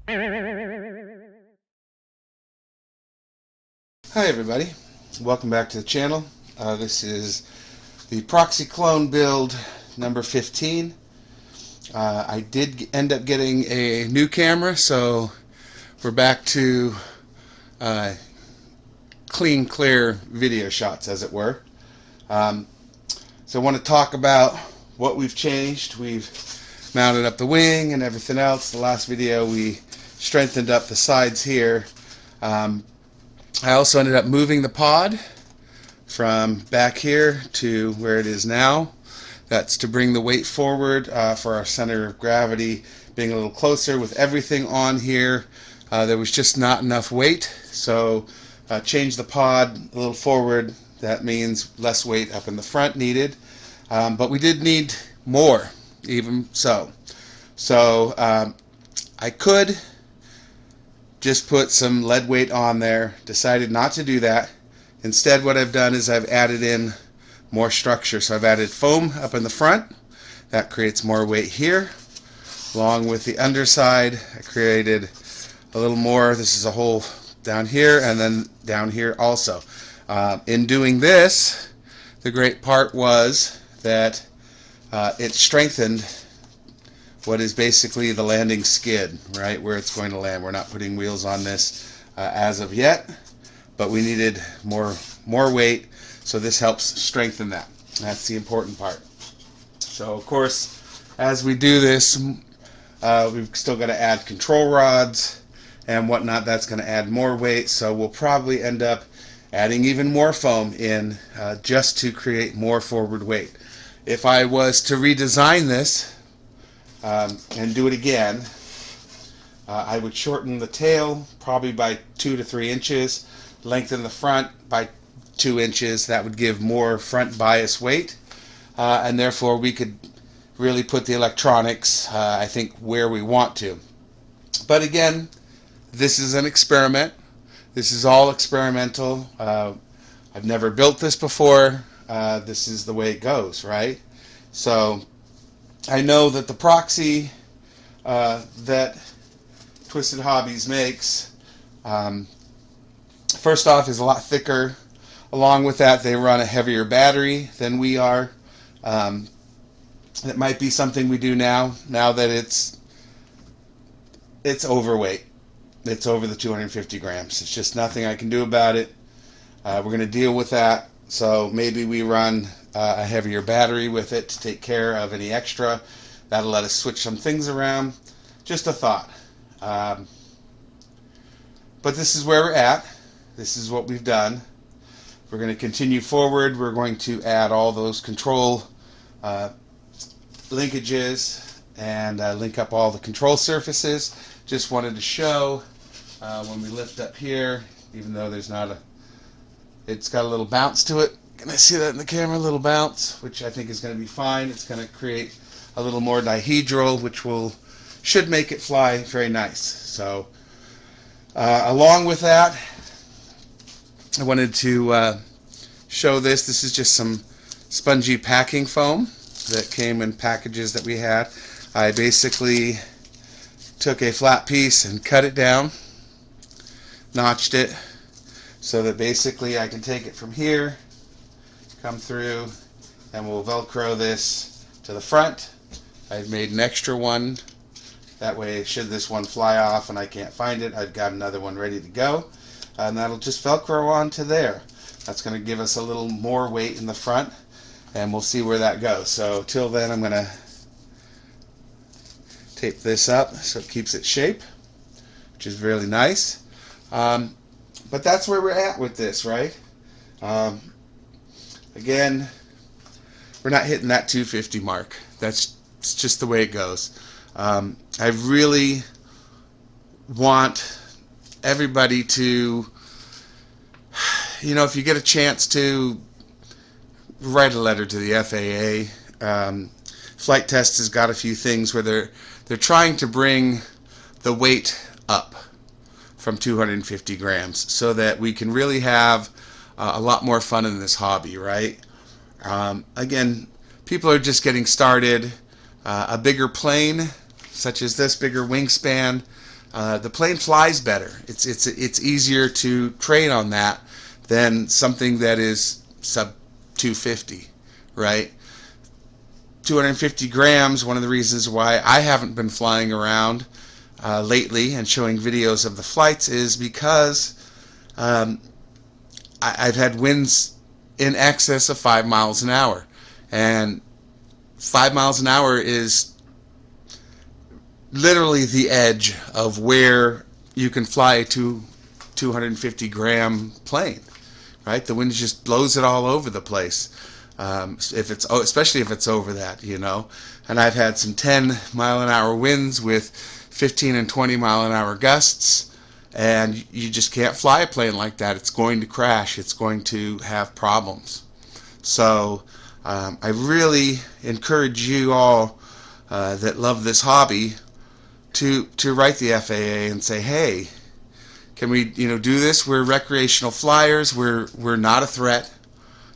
Hi everybody, welcome back to the channel. This is the proxy clone build number 15. I did end up getting a new camera, so we're back to clean, clear video shots, as it were. So I want to talk about what we've changed. We've mounted up the wing and everything else. The last video we strengthened up the sides here. I also ended up moving the pod from back here to where it is now. That's to bring the weight forward for our center of gravity being a little closer. With everything on here, there was just not enough weight, so change the pod a little forward. That means less weight up in the front needed, but we did need more, even so. So I could just put some lead weight on there. Decided not to do that. Instead, what I've done is I've added in more structure. So I've added foam up in the front. That creates more weight here. Along with the underside, I created a little more. This is a hole down here and then down here also. In doing this, the great part was that it strengthened what is basically the landing skid, right, where it's going to land. We're not putting wheels on this as of yet, but we needed more weight, so this helps strengthen that. That's the important part. So of course, as we do this, we've still got to add control rods and whatnot. That's going to add more weight, so we'll probably end up adding even more foam in just to create more forward weight. If I was to redesign this and do it again, I would shorten the tail probably by 2 to 3 inches, lengthen the front by 2 inches. That would give more front bias weight, and therefore we could really put the electronics, I think, where we want to. But again, this is an experiment. This is all experimental. I've never built this before. This is the way it goes, right? So I know that the proxy that Twisted Hobbies makes, first off, is a lot thicker. Along with that, they run a heavier battery than we are. It might be something we do now that it's overweight. It's over the 250 grams. It's just nothing I can do about it. We're going to deal with that. So maybe we run a heavier battery with it to take care of any extra. That'll let us switch some things around. Just a thought. But this is where we're at. This is what we've done. We're going to continue forward. We're going to add all those control linkages and link up all the control surfaces. Just wanted to show when we lift up here, even though there's not a, it's got a little bounce to it. Can I see that in the camera? A little bounce, which I think is going to be fine. It's going to create a little more dihedral, which should make it fly very nice. So along with that, I wanted to show this. This is just some spongy packing foam that came in packages that we had. I basically took a flat piece and cut it down, notched it, so that basically I can take it from here, come through, and we'll Velcro this to the front. I've made an extra one. That way, should this one fly off and I can't find it, I've got another one ready to go. And that'll just Velcro onto there. That's going to give us a little more weight in the front, and we'll see where that goes. So till then, I'm going to tape this up so it keeps its shape, which is really nice. But that's where we're at with this, right? Again, we're not hitting that 250 mark. It's just the way it goes. I really want everybody to, if you get a chance to write a letter to the FAA. Flight Test has got a few things where they're trying to bring the weight up from 250 grams so that we can really have a lot more fun in this hobby, right? Again, people are just getting started. A bigger plane, such as this, bigger wingspan, the plane flies better. It's easier to train on that than something that is sub 250, right? 250 grams, one of the reasons why I haven't been flying around lately and showing videos of the flights is because I've had winds in excess of 5 miles an hour. And 5 miles an hour is literally the edge of where you can fly a 250 gram plane, right? The wind just blows it all over the place. Especially if it's over that, you know. And I've had some 10 mile an hour winds with 15 and 20 mile an hour gusts, and you just can't fly a plane like that. It's going to crash. It's going to have problems. So I really encourage you all that love this hobby to write the FAA and say, hey, can we do this? We're recreational flyers. We're not a threat.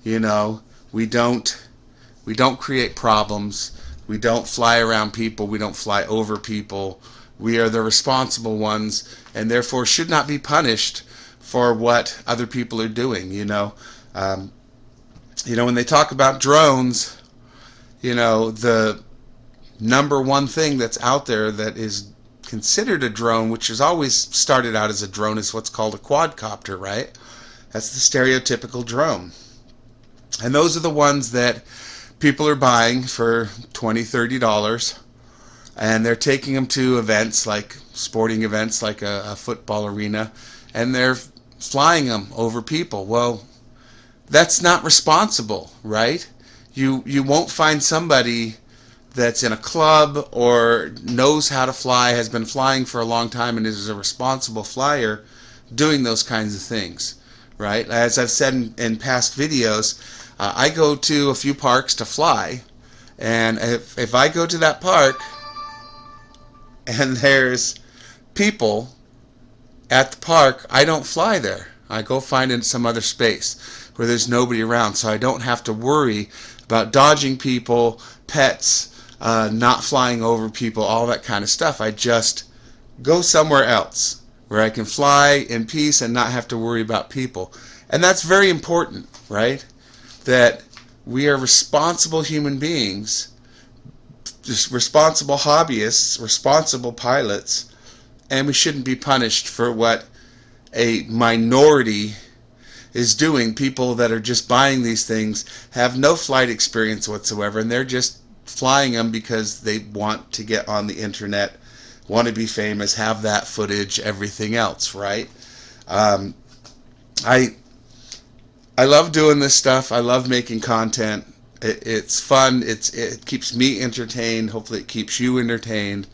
We don't create problems. We don't fly around people. We don't fly over people. We are the responsible ones, and therefore should not be punished for what other people are doing. When they talk about drones, the number one thing that's out there that is considered a drone, which has always started out as a drone, is what's called a quadcopter, right? That's the stereotypical drone. And those are the ones that people are buying for $20, $30, and they're taking them to events like sporting events like a football arena, and they're flying them over people. Well, that's not responsible, right? You won't find somebody that's in a club or knows how to fly, has been flying for a long time, and is a responsible flyer doing those kinds of things, right? As I've said in past videos, I go to a few parks to fly, and if I go to that park and there's people at the park, I don't fly there. I go find in some other space where there's nobody around, so I don't have to worry about dodging people, pets, not flying over people, all that kind of stuff. I just go somewhere else where I can fly in peace and not have to worry about people. And that's very important, right? That we are responsible human beings, just responsible hobbyists, responsible pilots, and we shouldn't be punished for what a minority is doing. People that are just buying these things have no flight experience whatsoever, and they're just flying them because they want to get on the internet, want to be famous, have that footage, everything else, right? I love doing this stuff. I love making content. It's fun. It keeps me entertained. Hopefully it keeps you entertained.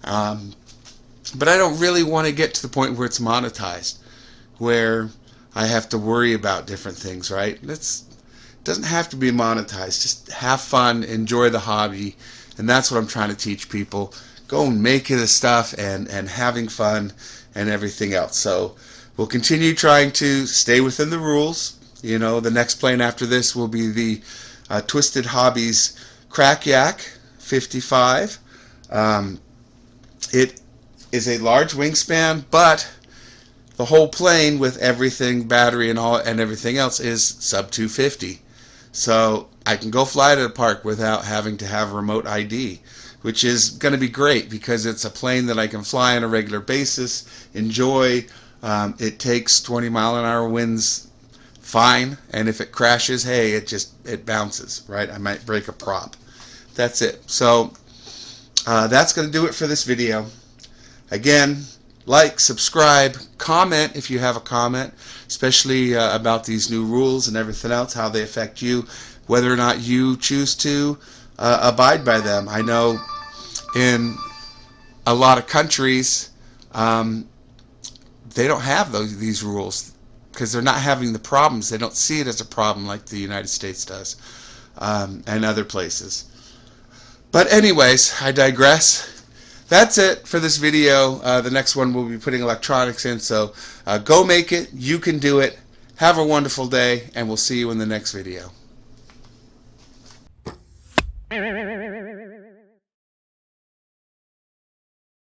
But I don't really want to get to the point where it's monetized, where I have to worry about different things, right? It doesn't have to be monetized. Just have fun, enjoy the hobby, and that's what I'm trying to teach people. Go and make the stuff and having fun and everything else. So we'll continue trying to stay within the rules. The next plane after this will be the Twisted Hobbies Crack Yak 55. It is a large wingspan, but the whole plane with everything, battery and everything else, is sub 250. So I can go fly to the park without having to have remote ID, which is going to be great because it's a plane that I can fly on a regular basis, enjoy. It takes 20 mile an hour winds fine, and if it crashes, hey, it bounces, right? I might break a prop. That's it. So that's going to do it for this video. Again, like, subscribe, comment if you have a comment, especially about these new rules and everything else, how they affect you, whether or not you choose to abide by them. I know in a lot of countries they don't have these rules because they're not having the problems. They don't see it as a problem like the United States does, and other places. But anyways, I digress. That's it for this video. The next one we'll be putting electronics in, so go make it. You can do it. Have a wonderful day, and we'll see you in the next video.